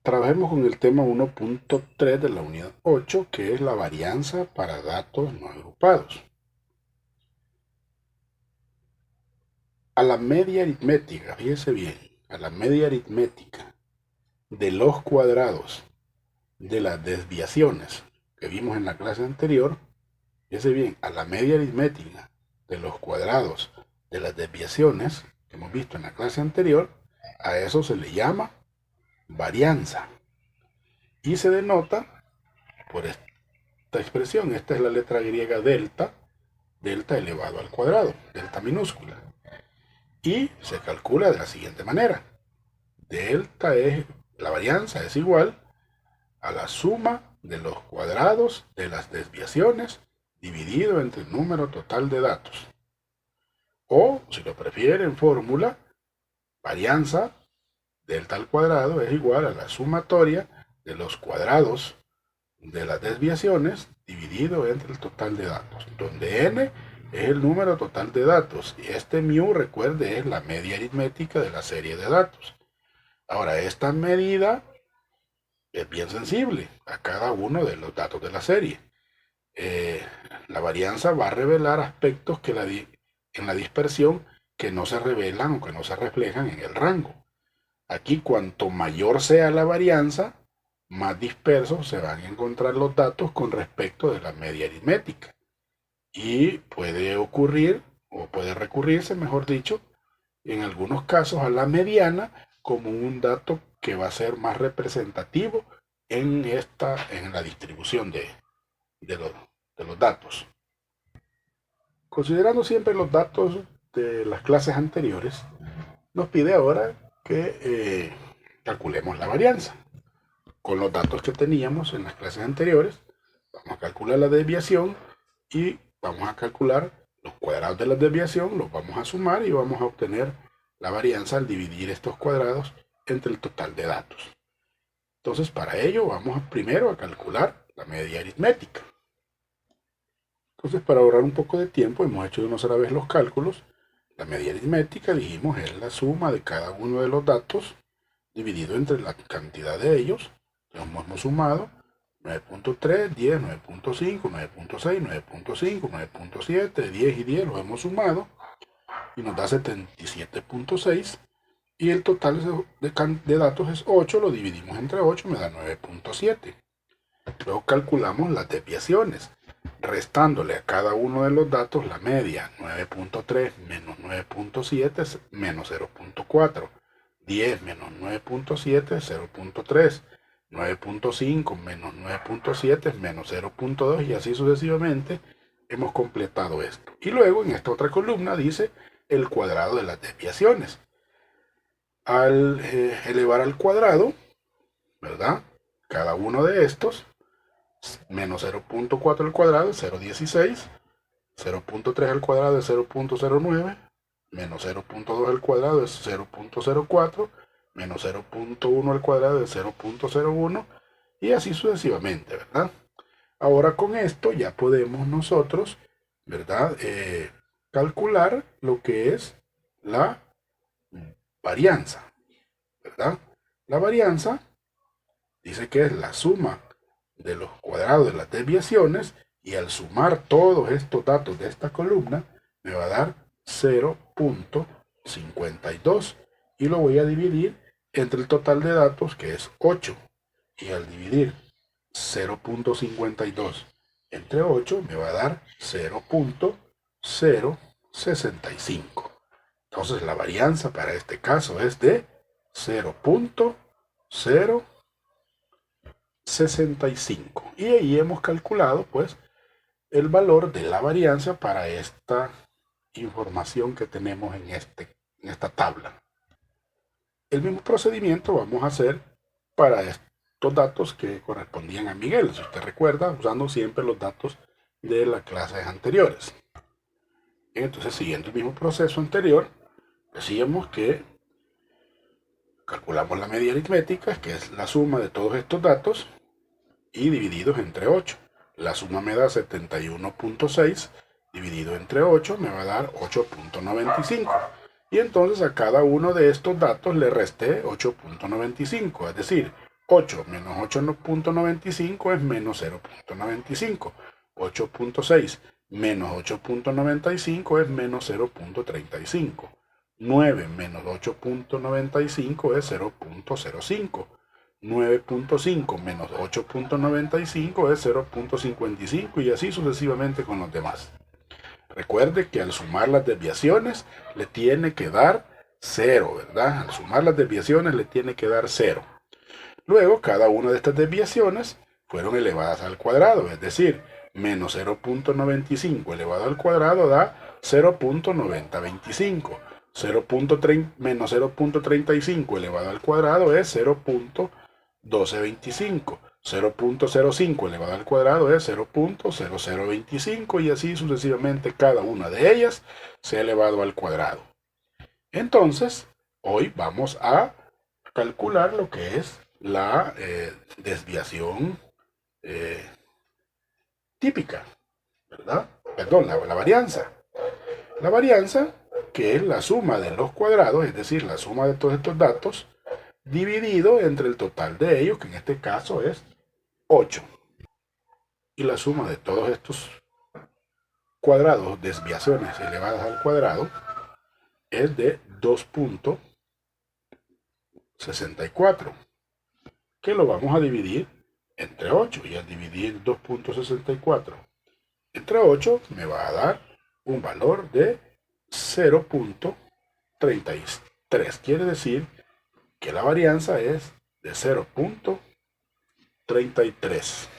Trabajemos con el tema 1.3 de la unidad 8, que es la varianza para datos no agrupados. A la media aritmética, fíjese bien, a la media aritmética de los cuadrados de las desviaciones que vimos en la clase anterior, fíjese bien, a la media aritmética de los cuadrados de las desviaciones que hemos visto en la clase anterior, a eso se le llama varianza y se denota por esta expresión. Esta es la letra griega delta, delta elevado al cuadrado, delta minúscula. Y se calcula de la siguiente manera. Delta es, la varianza es igual a la suma de los cuadrados de las desviaciones dividido entre el número total de datos. O, si lo prefieren en fórmula, varianza delta al cuadrado es igual a la sumatoria de los cuadrados de las desviaciones dividido entre el total de datos, donde n es el número total de datos y este mu, recuerde, es la media aritmética de la serie de datos. Ahora, esta medida es bien sensible a cada uno de los datos de la serie. La varianza va a revelar aspectos que en la dispersión que no se revelan o que no se reflejan en el rango. Aquí, cuanto mayor sea la varianza, más dispersos se van a encontrar los datos con respecto de la media aritmética. Y puede ocurrir, o puede recurrirse, mejor dicho, en algunos casos a la mediana como un dato que va a ser más representativo en la distribución de los datos. Considerando siempre los datos de las clases anteriores, nos pide ahora que calculemos la varianza. Con los datos que teníamos en las clases anteriores, vamos a calcular la desviación y vamos a calcular los cuadrados de la desviación, los vamos a sumar y vamos a obtener la varianza al dividir estos cuadrados entre el total de datos. Entonces, para ello vamos primero a calcular la media aritmética. Entonces, para ahorrar un poco de tiempo, hemos hecho de una sola vez los cálculos. La media aritmética, dijimos, es la suma de cada uno de los datos dividido entre la cantidad de ellos. Entonces, hemos sumado 9.3, 10, 9.5, 9.6, 9.5, 9.7, 10 y 10 los hemos sumado y nos da 77.6 y el total de datos es 8, lo dividimos entre 8, me da 9.7. Luego calculamos las desviaciones, restándole a cada uno de los datos la media, 9.3 menos 9.7 menos 0.4, 10 menos 9.7, 0.3, 9.5 menos 9.7 menos 0.2 y así sucesivamente. Hemos completado esto. Y luego en esta otra columna dice el cuadrado de las desviaciones. Al elevar al cuadrado, ¿verdad? Cada uno de estos, menos 0.4 al cuadrado es 0.16, 0.3 al cuadrado es 0.09, menos 0.2 al cuadrado es 0.04, menos 0.1 al cuadrado es 0.01 y así sucesivamente, ¿verdad? Ahora con esto ya podemos nosotros, ¿verdad? Calcular lo que es la varianza, ¿verdad? La varianza dice que es la suma de los cuadrados de las desviaciones y al sumar todos estos datos de esta columna me va a dar 0.52 y lo voy a dividir entre el total de datos que es 8 y al dividir 0.52 entre 8 me va a dar 0.065. Entonces la varianza para este caso es de 0.065 y ahí hemos calculado pues el valor de la varianza para esta información que tenemos en esta tabla. El mismo procedimiento vamos a hacer para estos datos que correspondían a Miguel, si usted recuerda, usando siempre los datos de las clases anteriores. Entonces, siguiendo el mismo proceso anterior, decíamos que calculamos la media aritmética, que es la suma de todos estos datos, y divididos entre 8. La suma me da 71.6, dividido entre 8 me va a dar 8.95. Y entonces a cada uno de estos datos le resté 8.95, es decir, 8 menos 8.95 es menos 0.95. 8.6 menos 8.95 es menos 0.35. 9 menos 8.95 es 0.05. 9.5 menos 8.95 es 0.55 y así sucesivamente con los demás. Recuerde que al sumar las desviaciones le tiene que dar 0, ¿verdad? Al sumar las desviaciones le tiene que dar 0. Luego, cada una de estas desviaciones fueron elevadas al cuadrado, es decir, menos 0.95 elevado al cuadrado da 0.9025. Menos 0.35 elevado al cuadrado es 0.1225. 0.05 elevado al cuadrado es 0.0025 y así sucesivamente cada una de ellas se ha elevado al cuadrado. Entonces, hoy vamos a calcular lo que es la desviación típica, ¿verdad? Perdón, la varianza. La varianza, que es la suma de los cuadrados, es decir, la suma de todos estos datos, dividido entre el total de ellos, que en este caso es 8. Y la suma de todos estos cuadrados, desviaciones elevadas al cuadrado, es de 2.64, que lo vamos a dividir entre 8. Y al dividir 2.64 entre 8 me va a dar un valor de 0.33. Quiere decir que la varianza es de 0.33.